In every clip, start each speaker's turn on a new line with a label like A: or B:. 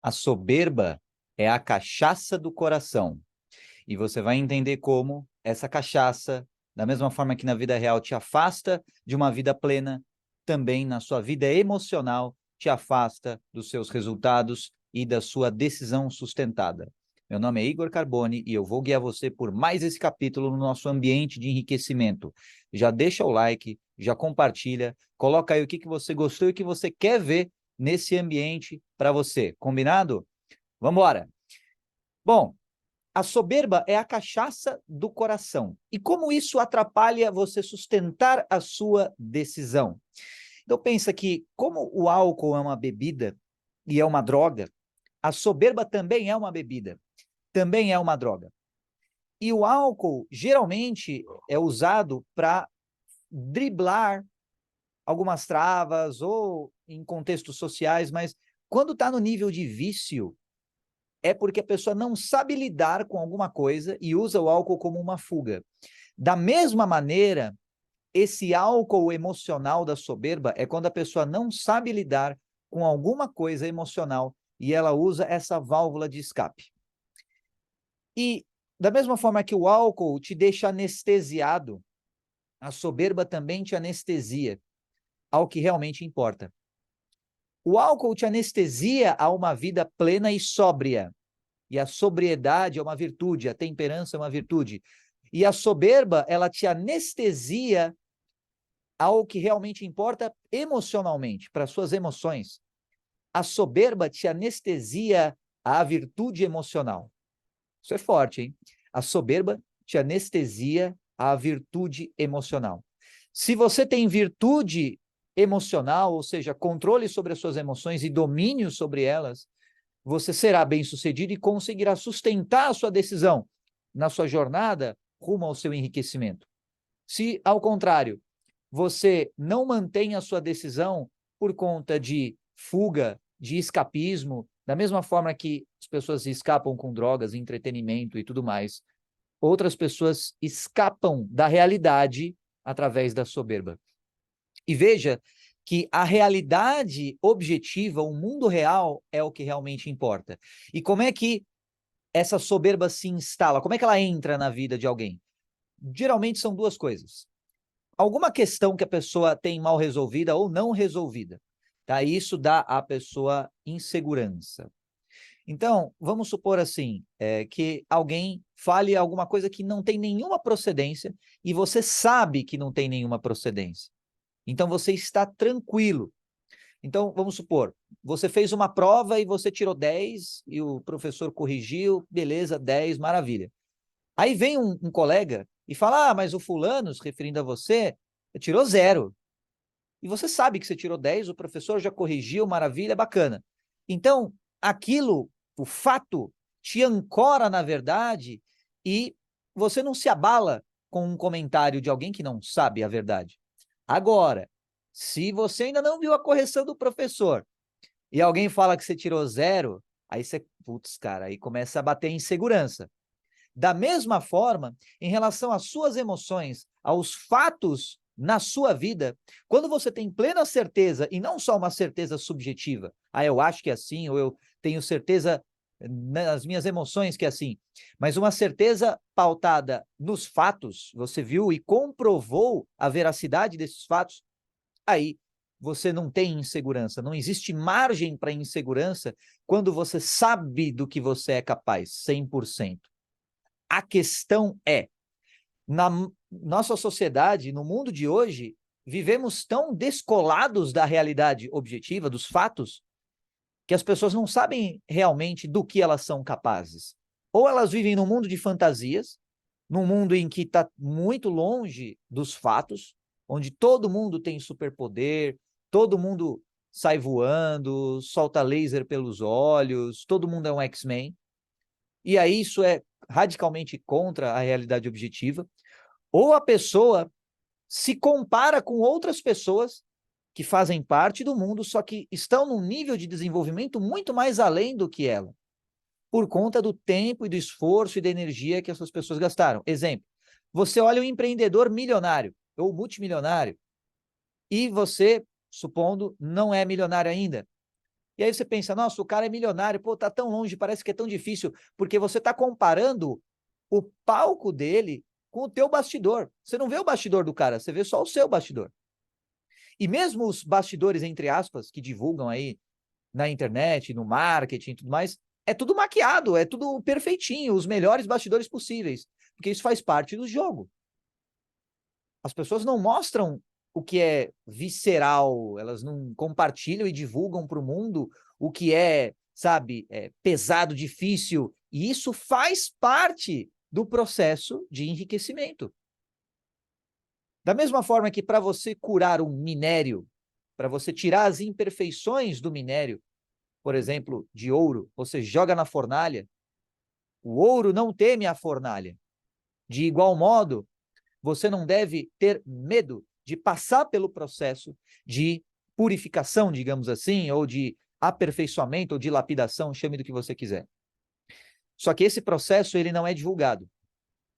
A: A soberba é a cachaça do coração. E você vai entender como essa cachaça, da mesma forma que na vida real te afasta de uma vida plena, também na sua vida emocional te afasta dos seus resultados e da sua decisão sustentada. Meu nome é Igor Carboni e eu vou guiar você por mais esse capítulo no nosso ambiente de enriquecimento. Já deixa o like, já compartilha, coloca aí o que você gostou e o que você quer ver nesse ambiente para você. Combinado? Vamos embora. Bom, a soberba é a cachaça do coração. E como isso atrapalha você sustentar a sua decisão? Então pensa que como o álcool é uma bebida e é uma droga, a soberba também é uma bebida, também é uma droga. E o álcool geralmente é usado para driblar algumas travas ou em contextos sociais, mas quando está no nível de vício, é porque a pessoa não sabe lidar com alguma coisa e usa o álcool como uma fuga. Da mesma maneira, esse álcool emocional da soberba é quando a pessoa não sabe lidar com alguma coisa emocional e ela usa essa válvula de escape. E da mesma forma que o álcool te deixa anestesiado, a soberba também te anestesia ao que realmente importa. O álcool te anestesia a uma vida plena e sóbria. E a sobriedade é uma virtude, a temperança é uma virtude. E a soberba, ela te anestesia ao que realmente importa emocionalmente, para suas emoções. A soberba te anestesia à virtude emocional. Isso é forte, hein? A soberba te anestesia à virtude emocional. Se você tem virtude emocional, ou seja, controle sobre as suas emoções e domínio sobre elas, você será bem-sucedido e conseguirá sustentar a sua decisão na sua jornada rumo ao seu enriquecimento. Se, ao contrário, você não mantém a sua decisão por conta de fuga, de escapismo, da mesma forma que as pessoas escapam com drogas, entretenimento e tudo mais, outras pessoas escapam da realidade através da soberba. E veja que a realidade objetiva, o mundo real, é o que realmente importa. E como é que essa soberba se instala? Como é que ela entra na vida de alguém? Geralmente são duas coisas. Alguma questão que a pessoa tem mal resolvida ou não resolvida. Tá? Isso dá à pessoa insegurança. Então, vamos supor assim, que alguém fale alguma coisa que não tem nenhuma procedência e você sabe que não tem nenhuma procedência. Então, você está tranquilo. Então, vamos supor, você fez uma prova e você tirou 10 e o professor corrigiu, beleza, 10, maravilha. Aí vem um colega e fala, mas o fulano, se referindo a você, tirou 0. E você sabe que você tirou 10, o professor já corrigiu, maravilha, bacana. Então, aquilo, o fato, te ancora na verdade e você não se abala com um comentário de alguém que não sabe a verdade. Agora, se você ainda não viu a correção do professor e alguém fala que você tirou 0, aí você, putz, cara, aí começa a bater insegurança. Da mesma forma, em relação às suas emoções, aos fatos na sua vida, quando você tem plena certeza, e não só uma certeza subjetiva, eu acho que é assim, ou eu tenho certeza nas minhas emoções que é assim, mas uma certeza pautada nos fatos, você viu e comprovou a veracidade desses fatos, aí você não tem insegurança, não existe margem para insegurança quando você sabe do que você é capaz, 100%. A questão é, na nossa sociedade, no mundo de hoje, vivemos tão descolados da realidade objetiva, dos fatos, que as pessoas não sabem realmente do que elas são capazes. Ou elas vivem num mundo de fantasias, num mundo em que está muito longe dos fatos, onde todo mundo tem superpoder, todo mundo sai voando, solta laser pelos olhos, todo mundo é um X-Men, e aí isso é radicalmente contra a realidade objetiva, ou a pessoa se compara com outras pessoas que fazem parte do mundo, só que estão num nível de desenvolvimento muito mais além do que ela, por conta do tempo e do esforço e da energia que essas pessoas gastaram. Exemplo, você olha um empreendedor milionário ou multimilionário e você, supondo, não é milionário ainda. E aí você pensa, nossa, o cara é milionário, pô, tá tão longe, parece que é tão difícil, porque você está comparando o palco dele com o teu bastidor. Você não vê o bastidor do cara, você vê só o seu bastidor. E mesmo os bastidores, entre aspas, que divulgam aí na internet, no marketing e tudo mais, é tudo maquiado, é tudo perfeitinho, os melhores bastidores possíveis, porque isso faz parte do jogo. As pessoas não mostram o que é visceral, elas não compartilham e divulgam para o mundo o que é, sabe, pesado, difícil, e isso faz parte do processo de enriquecimento. Da mesma forma que para você curar um minério, para você tirar as imperfeições do minério, por exemplo, de ouro, você joga na fornalha, o ouro não teme a fornalha. De igual modo, você não deve ter medo de passar pelo processo de purificação, digamos assim, ou de aperfeiçoamento, ou de lapidação, chame do que você quiser. Só que esse processo, ele não é divulgado.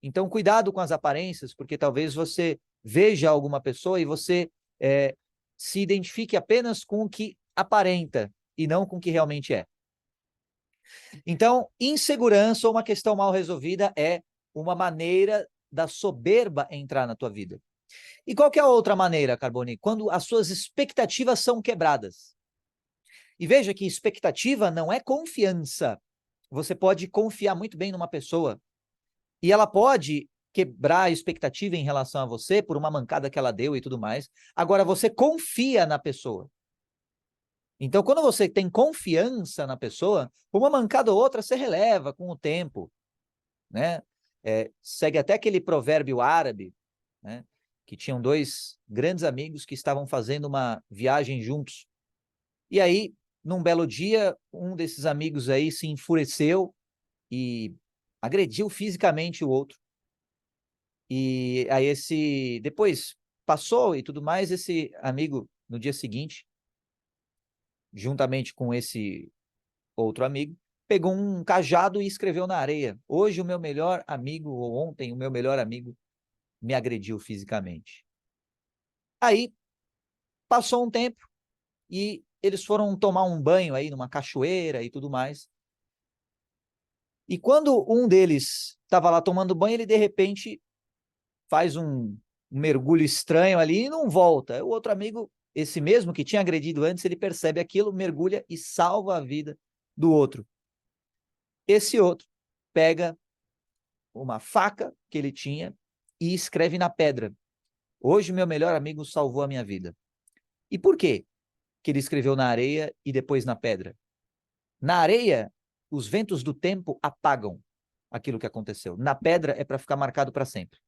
A: Então, cuidado com as aparências, porque talvez você veja alguma pessoa e você se identifique apenas com o que aparenta e não com o que realmente é. Então, insegurança ou uma questão mal resolvida é uma maneira da soberba entrar na tua vida. E qual que é a outra maneira, Carboni? Quando as suas expectativas são quebradas. E veja que expectativa não é confiança. Você pode confiar muito bem numa pessoa e ela pode quebrar a expectativa em relação a você por uma mancada que ela deu e tudo mais. Agora, você confia na pessoa. Então, quando você tem confiança na pessoa, uma mancada ou outra você releva com o tempo, né? Segue até aquele provérbio árabe, né? Que tinham dois grandes amigos que estavam fazendo uma viagem juntos. E aí, num belo dia, um desses amigos aí se enfureceu e agrediu fisicamente o outro. E aí depois passou e tudo mais, esse amigo, no dia seguinte, juntamente com esse outro amigo, pegou um cajado e escreveu na areia: hoje o meu melhor amigo, ou ontem o meu melhor amigo, me agrediu fisicamente. Aí, passou um tempo e eles foram tomar um banho aí numa cachoeira e tudo mais. E quando um deles estava lá tomando banho, ele de repente faz um mergulho estranho ali e não volta. O outro amigo, esse mesmo que tinha agredido antes, ele percebe aquilo, mergulha e salva a vida do outro. Esse outro pega uma faca que ele tinha e escreve na pedra: hoje meu melhor amigo salvou a minha vida. E por quê que ele escreveu na areia e depois na pedra? Na areia, os ventos do tempo apagam aquilo que aconteceu. Na pedra é para ficar marcado para sempre.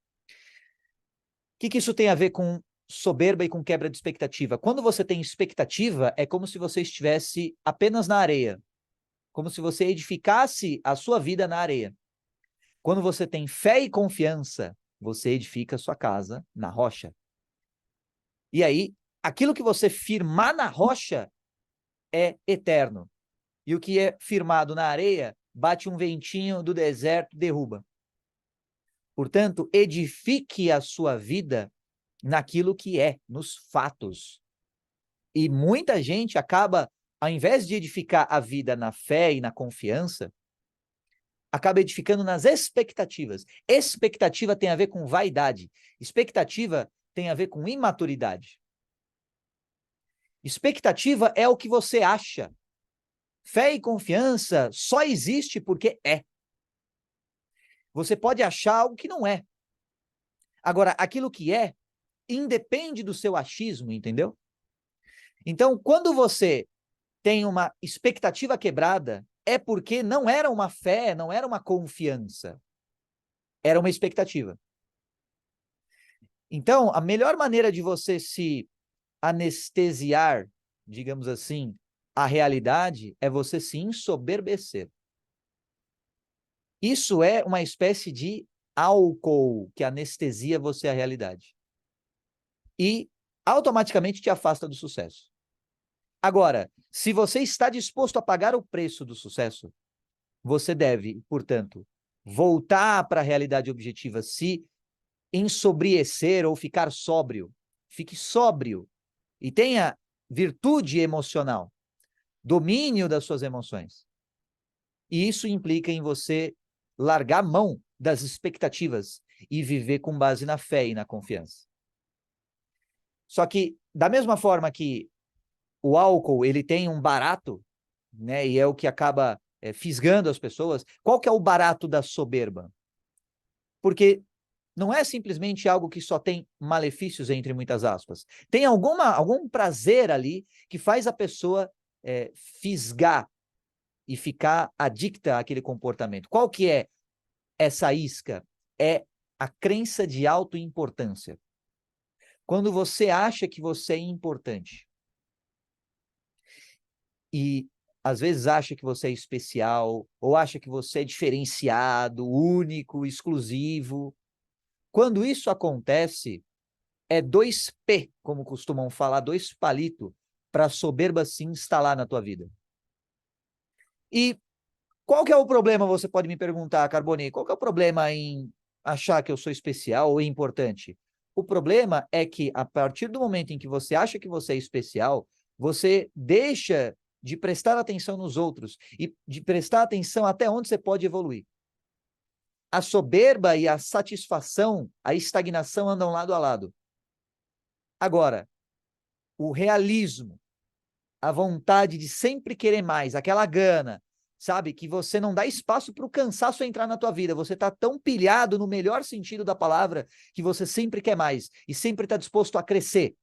A: O que isso tem a ver com soberba e com quebra de expectativa? Quando você tem expectativa, é como se você estivesse apenas na areia, como se você edificasse a sua vida na areia. Quando você tem fé e confiança, você edifica a sua casa na rocha. E aí, aquilo que você firmar na rocha é eterno. E o que é firmado na areia, bate um ventinho do deserto, derruba. Portanto, edifique a sua vida naquilo que é, nos fatos. E muita gente acaba, ao invés de edificar a vida na fé e na confiança, acaba edificando nas expectativas. Expectativa tem a ver com vaidade. Expectativa tem a ver com imaturidade. Expectativa é o que você acha. Fé e confiança só existe porque é. Você pode achar algo que não é. Agora, aquilo que é, independe do seu achismo, entendeu? Então, quando você tem uma expectativa quebrada, é porque não era uma fé, não era uma confiança. Era uma expectativa. Então, a melhor maneira de você se anestesiar, digamos assim, a realidade é você se ensoberbecer. Isso é uma espécie de álcool que anestesia você à realidade. E automaticamente te afasta do sucesso. Agora, se você está disposto a pagar o preço do sucesso, você deve, portanto, voltar para a realidade objetiva, se ensobriecer ou ficar sóbrio. Fique sóbrio e tenha virtude emocional. domínio das suas emoções. E isso implica em você largar a mão das expectativas e viver com base na fé e na confiança. Só que, da mesma forma que o álcool ele tem um barato, né, e é o que acaba fisgando as pessoas, qual que é o barato da soberba? Porque não é simplesmente algo que só tem malefícios, entre muitas aspas. Tem algum prazer ali que faz a pessoa fisgar e ficar adicta àquele comportamento. Qual que é essa isca? É a crença de autoimportância. Quando você acha que você é importante e às vezes acha que você é especial ou acha que você é diferenciado, único, exclusivo, quando isso acontece, é 2P, como costumam falar, 2 palitos, para a soberba se instalar na tua vida. E qual que é o problema, você pode me perguntar, Carboni, qual que é o problema em achar que eu sou especial ou importante? O problema é que, a partir do momento em que você acha que você é especial, você deixa de prestar atenção nos outros e de prestar atenção até onde você pode evoluir. A soberba e a satisfação, a estagnação andam lado a lado. Agora, o realismo, a vontade de sempre querer mais, aquela gana, sabe? Que você não dá espaço para o cansaço entrar na tua vida. Você está tão pilhado no melhor sentido da palavra que você sempre quer mais e sempre está disposto a crescer.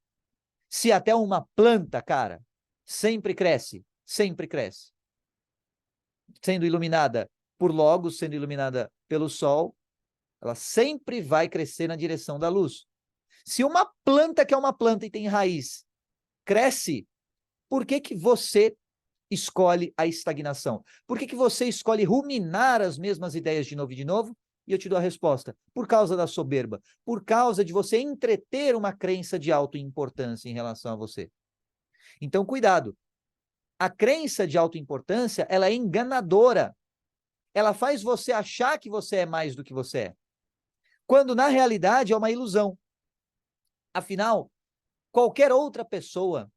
A: Se até uma planta, cara, sempre cresce, sempre cresce. Sendo iluminada por logos, sendo iluminada pelo sol, ela sempre vai crescer na direção da luz. Se uma planta que é uma planta e tem raiz cresce, por que que você escolhe a estagnação? Por que que você escolhe ruminar as mesmas ideias de novo e de novo? E eu te dou a resposta. Por causa da soberba. Por causa de você entreter uma crença de autoimportância em relação a você. Então, cuidado. A crença de autoimportância, ela é enganadora. Ela faz você achar que você é mais do que você é. Quando, na realidade, é uma ilusão. Afinal, qualquer outra pessoa,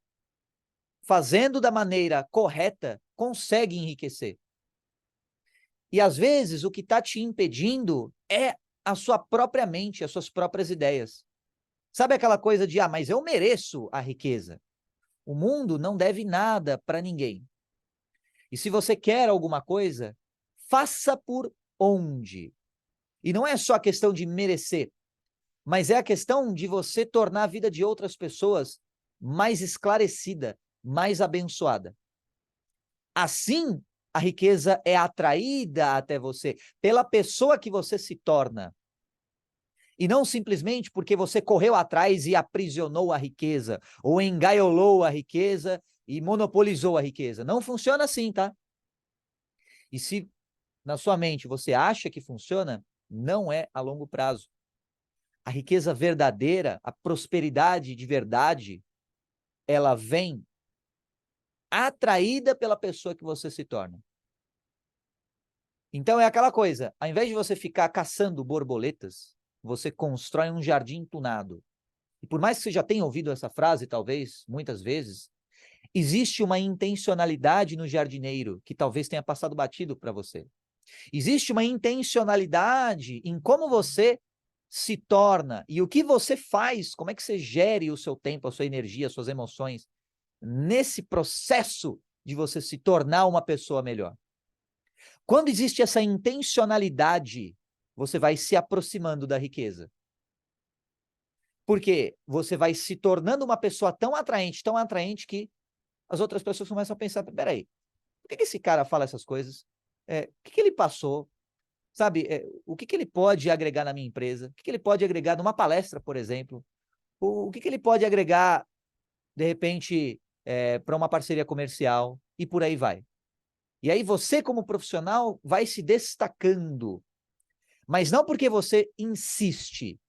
A: fazendo da maneira correta, consegue enriquecer. E às vezes o que está te impedindo é a sua própria mente, as suas próprias ideias. Sabe aquela coisa de, mas eu mereço a riqueza. O mundo não deve nada para ninguém. E se você quer alguma coisa, faça por onde. E não é só a questão de merecer, mas é a questão de você tornar a vida de outras pessoas mais esclarecida, mais abençoada. Assim, a riqueza é atraída até você pela pessoa que você se torna. E não simplesmente porque você correu atrás e aprisionou a riqueza, ou engaiolou a riqueza e monopolizou a riqueza. Não funciona assim, tá? E se na sua mente você acha que funciona, não é a longo prazo. A riqueza verdadeira, a prosperidade de verdade, ela vem atraída pela pessoa que você se torna. Então é aquela coisa, ao invés de você ficar caçando borboletas, você constrói um jardim tunado. E por mais que você já tenha ouvido essa frase, talvez, muitas vezes, existe uma intencionalidade no jardineiro que talvez tenha passado batido para você. Existe uma intencionalidade em como você se torna e o que você faz, como é que você gere o seu tempo, a sua energia, as suas emoções, nesse processo de você se tornar uma pessoa melhor. Quando existe essa intencionalidade, você vai se aproximando da riqueza. Porque você vai se tornando uma pessoa tão atraente que as outras pessoas começam a pensar, peraí, por que esse cara fala essas coisas? O que ele passou? Sabe, o que ele pode agregar na minha empresa? O que ele pode agregar numa palestra, por exemplo? O que ele pode agregar, de repente, para uma parceria comercial? E por aí vai. E aí você, como profissional, vai se destacando. Mas não porque você insiste.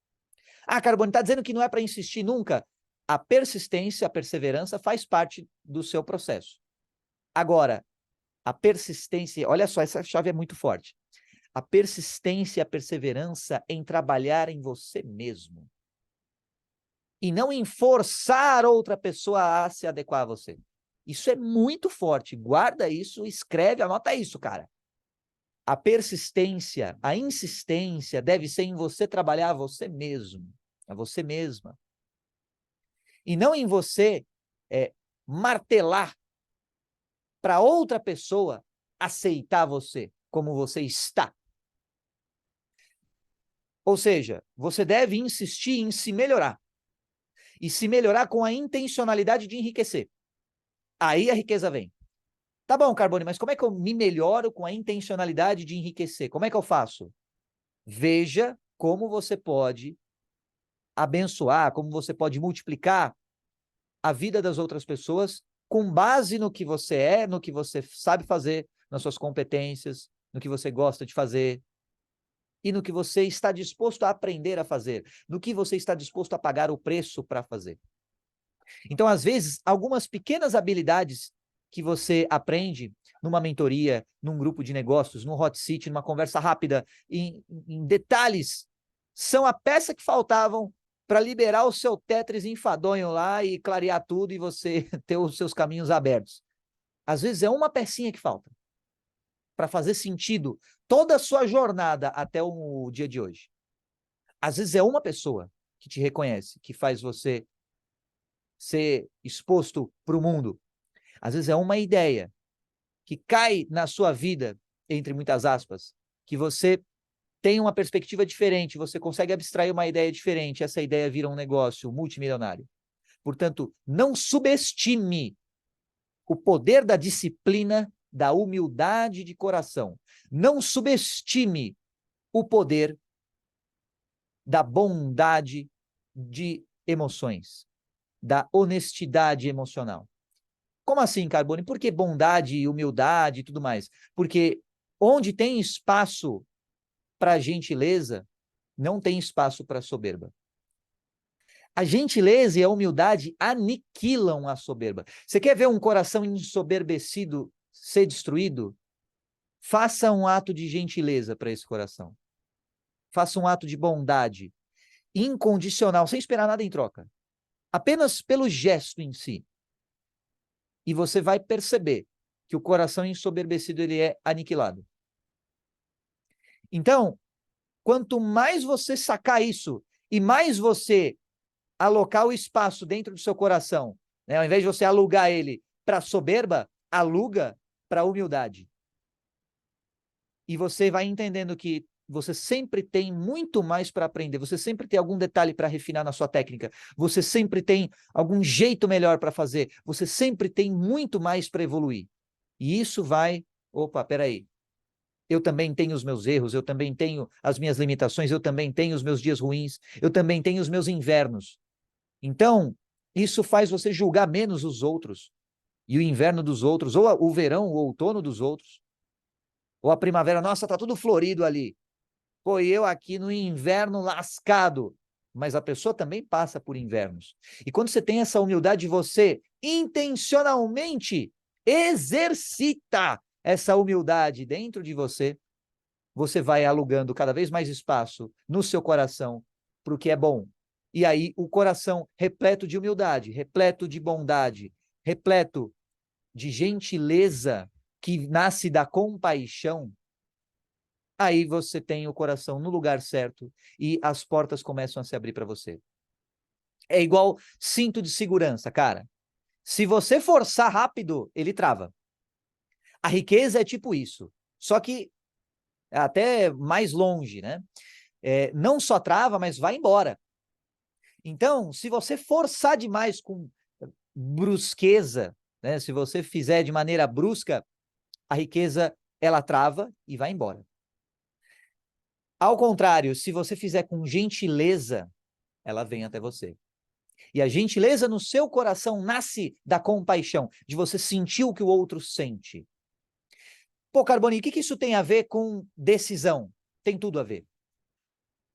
A: Carboni, está dizendo que não é para insistir nunca? A persistência, a perseverança faz parte do seu processo. Agora, a persistência, olha só, essa chave é muito forte. A persistência e a perseverança em trabalhar em você mesmo. E não em forçar outra pessoa a se adequar a você. Isso é muito forte. Guarda isso, escreve, anota isso, cara. A persistência, a insistência deve ser em você trabalhar a você mesmo, a você mesma. E não em você martelar para outra pessoa aceitar você como você está. Ou seja, você deve insistir em se melhorar. E se melhorar com a intencionalidade de enriquecer. Aí a riqueza vem. Tá bom, Carbone, mas como é que eu me melhoro com a intencionalidade de enriquecer? Como é que eu faço? Veja como você pode abençoar, como você pode multiplicar a vida das outras pessoas com base no que você é, no que você sabe fazer, nas suas competências, no que você gosta de fazer e no que você está disposto a aprender a fazer, no que você está disposto a pagar o preço para fazer. Então, às vezes, algumas pequenas habilidades que você aprende numa mentoria, num grupo de negócios, num hot seat, numa conversa rápida, em detalhes, são a peça que faltavam para liberar o seu Tetris enfadonho lá e clarear tudo e você ter os seus caminhos abertos. Às vezes é uma pecinha que falta para fazer sentido toda a sua jornada até o dia de hoje. Às vezes é uma pessoa que te reconhece, que faz você ser exposto para o mundo. Às vezes é uma ideia que cai na sua vida, entre muitas aspas, que você tem uma perspectiva diferente, você consegue abstrair uma ideia diferente, essa ideia vira um negócio multimilionário. Portanto, não subestime o poder da disciplina, da humildade de coração. Não subestime o poder da bondade de emoções, da honestidade emocional. Como assim, Carbone? Por que bondade, humildade e tudo mais? Porque onde tem espaço para gentileza, não tem espaço para soberba. A gentileza e a humildade aniquilam a soberba. Você quer ver um coração ensoberbecido ser destruído? Faça um ato de gentileza para esse coração. Faça um ato de bondade incondicional, sem esperar nada em troca. Apenas pelo gesto em si. E você vai perceber que o coração ensoberbecido ele é aniquilado. Então, quanto mais você sacar isso e mais você alocar o espaço dentro do seu coração, né, ao invés de você alugar ele para soberba, aluga para humildade. E você vai entendendo que você sempre tem muito mais para aprender, você sempre tem algum detalhe para refinar na sua técnica, você sempre tem algum jeito melhor para fazer, você sempre tem muito mais para evoluir. E isso vai, opa, peraí, eu também tenho os meus erros, eu também tenho as minhas limitações, eu também tenho os meus dias ruins, eu também tenho os meus invernos. Então, isso faz você julgar menos os outros, e o inverno dos outros, ou o verão, o outono dos outros, ou a primavera, nossa, tá tudo florido ali. Pô, e eu aqui no inverno lascado. Mas a pessoa também passa por invernos. E quando você tem essa humildade, você intencionalmente exercita essa humildade dentro de você, você vai alugando cada vez mais espaço no seu coração para o que é bom. E aí o coração repleto de humildade, repleto de bondade, repleto de gentileza que nasce da compaixão, aí você tem o coração no lugar certo e as portas começam a se abrir para você. É igual cinto de segurança, cara. Se você forçar rápido, ele trava. A riqueza é tipo isso. Só que até mais longe, né? Não só trava, mas vai embora. Então, se você forçar demais com brusqueza, né? Se você fizer de maneira brusca, a riqueza, ela trava e vai embora. Ao contrário, se você fizer com gentileza, ela vem até você. E a gentileza no seu coração nasce da compaixão, de você sentir o que o outro sente. Pô, Carbone, o que isso tem a ver com decisão? Tem tudo a ver.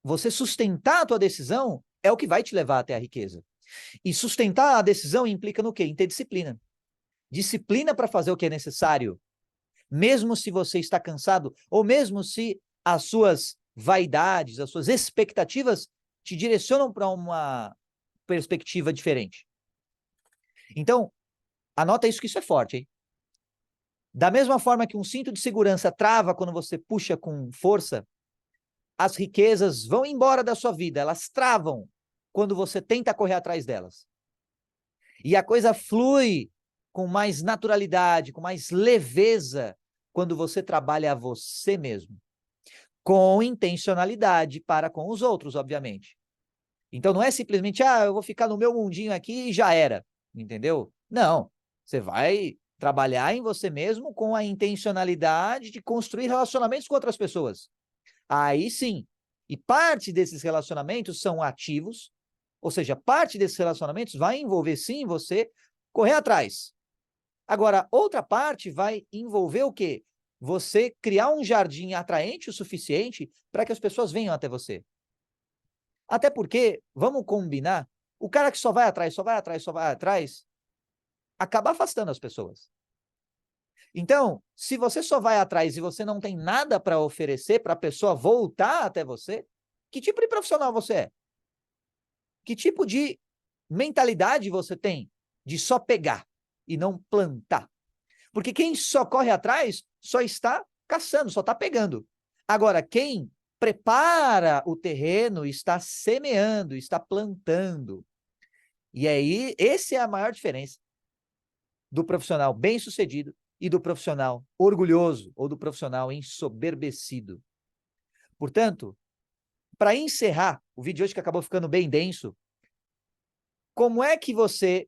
A: Você sustentar a tua decisão é o que vai te levar até a riqueza. E sustentar a decisão implica no quê? Em ter disciplina. Disciplina para fazer o que é necessário, mesmo se você está cansado, ou mesmo se as suas vaidades, as suas expectativas te direcionam para uma perspectiva diferente. Então, Anota isso, que isso é forte, hein? Da mesma forma que um cinto de segurança trava quando você puxa com força, as riquezas vão embora da sua vida, elas travam quando você tenta correr atrás delas. E a coisa flui com mais naturalidade, com mais leveza, quando você trabalha a você mesmo, com intencionalidade para com os outros, obviamente. Então não é simplesmente, eu vou ficar no meu mundinho aqui e já era, entendeu? Não, você vai trabalhar em você mesmo com a intencionalidade de construir relacionamentos com outras pessoas. Aí sim. E parte desses relacionamentos são ativos, ou seja, parte desses relacionamentos vai envolver sim você correr atrás. Agora, outra parte vai envolver o quê? Você criar um jardim atraente o suficiente para que as pessoas venham até você. Até porque, vamos combinar, o cara que só vai atrás, só vai atrás, só vai atrás, acaba afastando as pessoas. Então, se você só vai atrás e você não tem nada para oferecer para a pessoa voltar até você, que tipo de profissional você é? Que tipo de mentalidade você tem de só pegar e não plantar? Porque quem só corre atrás só está caçando, só está pegando. Agora, quem prepara o terreno está semeando, está plantando. E aí, essa é a maior diferença do profissional bem-sucedido e do profissional orgulhoso ou do profissional ensoberbecido. Portanto, para encerrar o vídeo de hoje, que acabou ficando bem denso, como é que você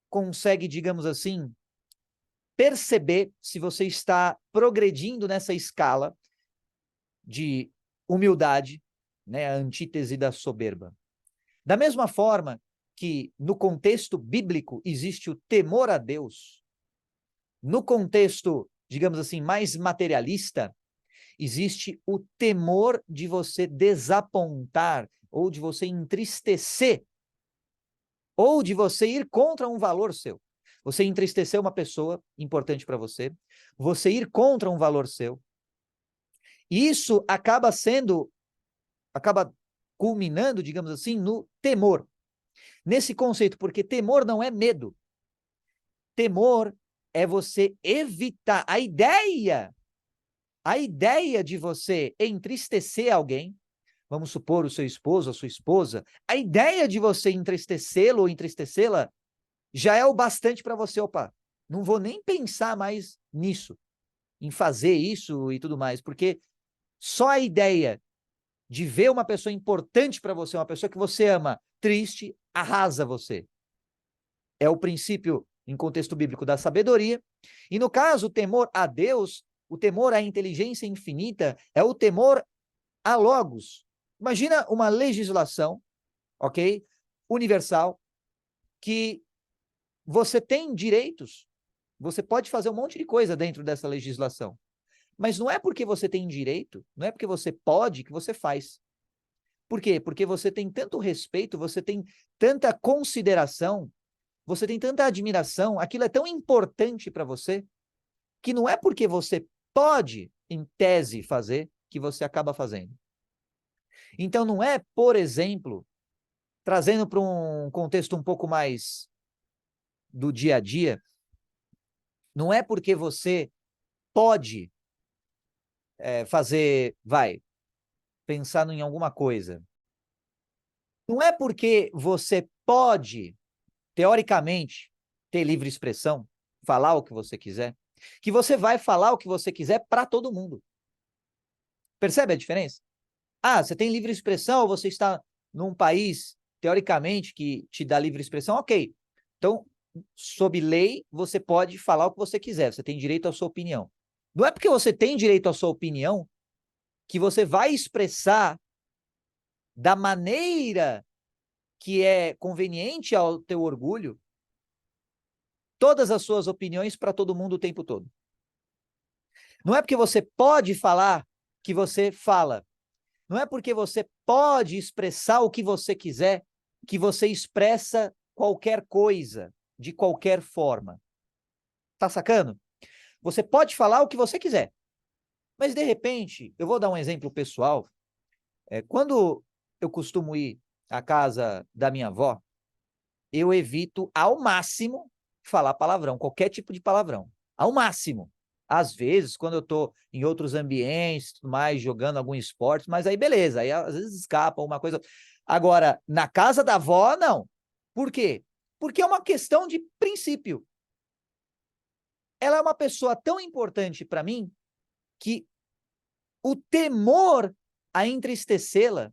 A: consegue, digamos assim, perceber se você está progredindo nessa escala de humildade, né, a antítese da soberba? Da mesma forma que no contexto bíblico existe o temor a Deus, no contexto, digamos assim, mais materialista, existe o temor de você desapontar ou de você entristecer ou de você ir contra um valor seu. Você entristecer uma pessoa importante para você, você ir contra um valor seu. Isso acaba culminando, digamos assim, no temor. Nesse conceito, porque temor não é medo. Temor é você evitar a ideia de você entristecer alguém, vamos supor o seu esposo, a sua esposa, a ideia de você entristecê-lo ou entristecê-la já é o bastante para você, opa, não vou nem pensar mais nisso, em fazer isso e tudo mais, porque só a ideia de ver uma pessoa importante para você, uma pessoa que você ama, triste, arrasa você. É o princípio, em contexto bíblico, da sabedoria. E no caso, o temor a Deus, o temor à inteligência infinita, é o temor a logos. Imagina uma legislação, ok? Universal, que você tem direitos, você pode fazer um monte de coisa dentro dessa legislação. Mas não é porque você tem direito, não é porque você pode que você faz. Por quê? Porque você tem tanto respeito, você tem tanta consideração, você tem tanta admiração, aquilo é tão importante para você, que não é porque você pode, em tese, fazer, que você acaba fazendo. Então, não é, por exemplo, trazendo para um contexto um pouco mais do dia a dia, não é porque você pode fazer, pensando em alguma coisa. Não é porque você pode, teoricamente, ter livre expressão, falar o que você quiser, que você vai falar o que você quiser para todo mundo. Percebe a diferença? Você tem livre expressão, ou você está num país, teoricamente, que te dá livre expressão, ok. Então, sob lei, você pode falar o que você quiser, você tem direito à sua opinião. Não é porque você tem direito à sua opinião que você vai expressar da maneira que é conveniente ao teu orgulho todas as suas opiniões para todo mundo o tempo todo. Não é porque você pode falar que você fala. Não é porque você pode expressar o que você quiser que você expressa qualquer coisa, de qualquer forma. Tá sacando? Você pode falar o que você quiser. Mas, de repente, eu vou dar um exemplo pessoal. Quando eu costumo ir à casa da minha avó, eu evito ao máximo falar palavrão, qualquer tipo de palavrão, ao máximo. Às vezes, quando eu estou em outros ambientes, tudo mais, jogando algum esporte, mas aí beleza, aí às vezes escapa uma coisa. Agora, na casa da avó, não. Por quê? Porque é uma questão de princípio. Ela é uma pessoa tão importante para mim que o temor a entristecê-la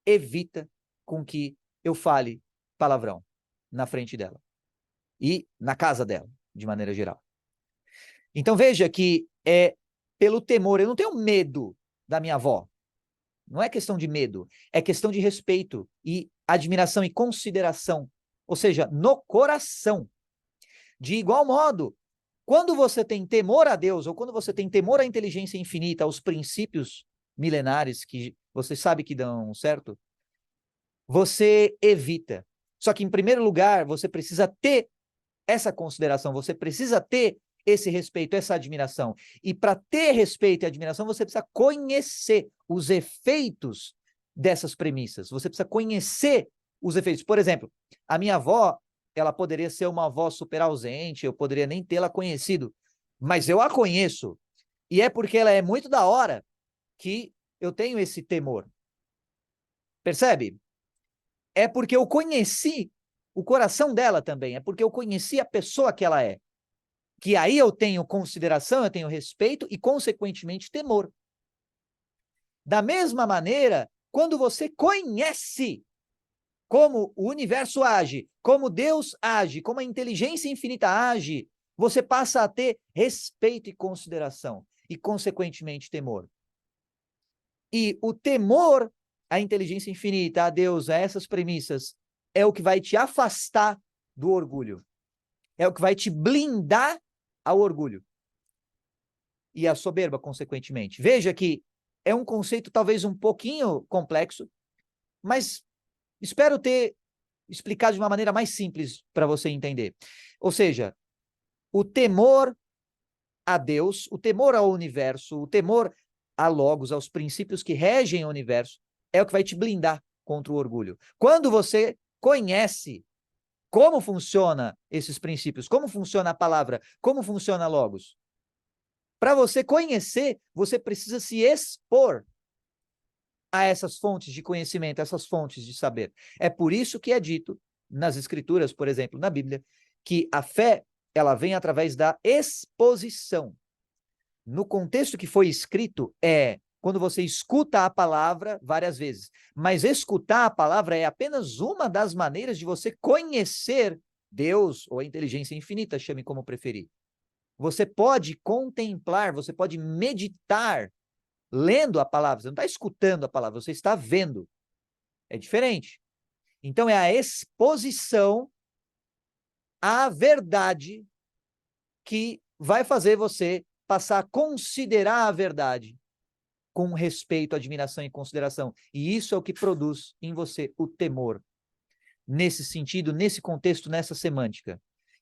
A: evita com que eu fale palavrão na frente dela e na casa dela, de maneira geral. Então veja que é pelo temor, eu não tenho medo da minha avó. Não é questão de medo, é questão de respeito e admiração e consideração, ou seja, no coração. De igual modo, quando você tem temor a Deus, ou quando você tem temor à inteligência infinita, aos princípios milenares que você sabe que dão certo, você evita. Só que, em primeiro lugar, você precisa ter essa consideração, você precisa ter esse respeito, essa admiração. E para ter respeito e admiração, você precisa conhecer os efeitos dessas premissas. Você precisa conhecer os efeitos. Por exemplo, a minha avó, ela poderia ser uma avó super ausente, eu poderia nem tê-la conhecido, mas eu a conheço. E é porque ela é muito da hora que eu tenho esse temor. Percebe? É porque eu conheci o coração dela também, é porque eu conheci a pessoa que ela é. Que aí eu tenho consideração, eu tenho respeito e, consequentemente, temor. Da mesma maneira, quando você conhece como o universo age, como Deus age, como a inteligência infinita age, você passa a ter respeito e consideração e, consequentemente, temor. E o temor à inteligência infinita, a Deus, a essas premissas, é o que vai te afastar do orgulho. É o que vai te blindar ao orgulho. E a soberba, consequentemente. Veja que é um conceito talvez um pouquinho complexo, mas espero ter explicado de uma maneira mais simples para você entender. Ou seja, o temor a Deus, o temor ao universo, o temor a Logos, aos princípios que regem o universo, é o que vai te blindar contra o orgulho. Quando você conhece como funciona esses princípios, como funciona a palavra, como funciona Logos, para você conhecer, você precisa se expor a essas fontes de conhecimento, essas fontes de saber. É por isso que é dito nas Escrituras, por exemplo, na Bíblia, que a fé, ela vem através da exposição. No contexto que foi escrito, é quando você escuta a palavra várias vezes. Mas escutar a palavra é apenas uma das maneiras de você conhecer Deus ou a inteligência infinita, chame como preferir. Você pode contemplar, você pode meditar lendo a palavra. Você não está escutando a palavra, você está vendo. É diferente. Então, é a exposição à verdade que vai fazer você passar a considerar a verdade com respeito, admiração e consideração. E isso é o que produz em você o temor. Nesse sentido, nesse contexto, nessa semântica.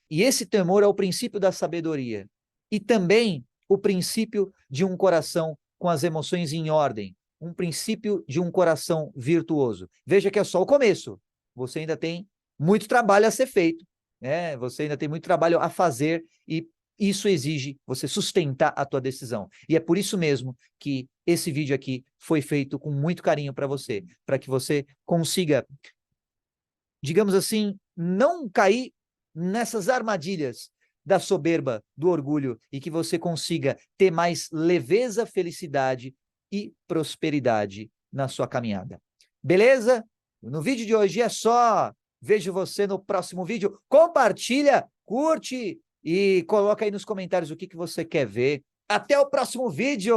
A: E esse temor é o princípio da sabedoria. E também o princípio de um coração com as emoções em ordem. Um princípio de um coração virtuoso. Veja que é só o começo. Você ainda tem muito trabalho a ser feito, né? Você ainda tem muito trabalho a fazer e isso exige você sustentar a tua decisão. E é por isso mesmo que esse vídeo aqui foi feito com muito carinho para você, para que você consiga, digamos assim, não cair nessas armadilhas da soberba, do orgulho, e que você consiga ter mais leveza, felicidade e prosperidade na sua caminhada. Beleza? No vídeo de hoje é só. Vejo você no próximo vídeo. Compartilha, curte e coloca aí nos comentários o que você quer ver. Até o próximo vídeo!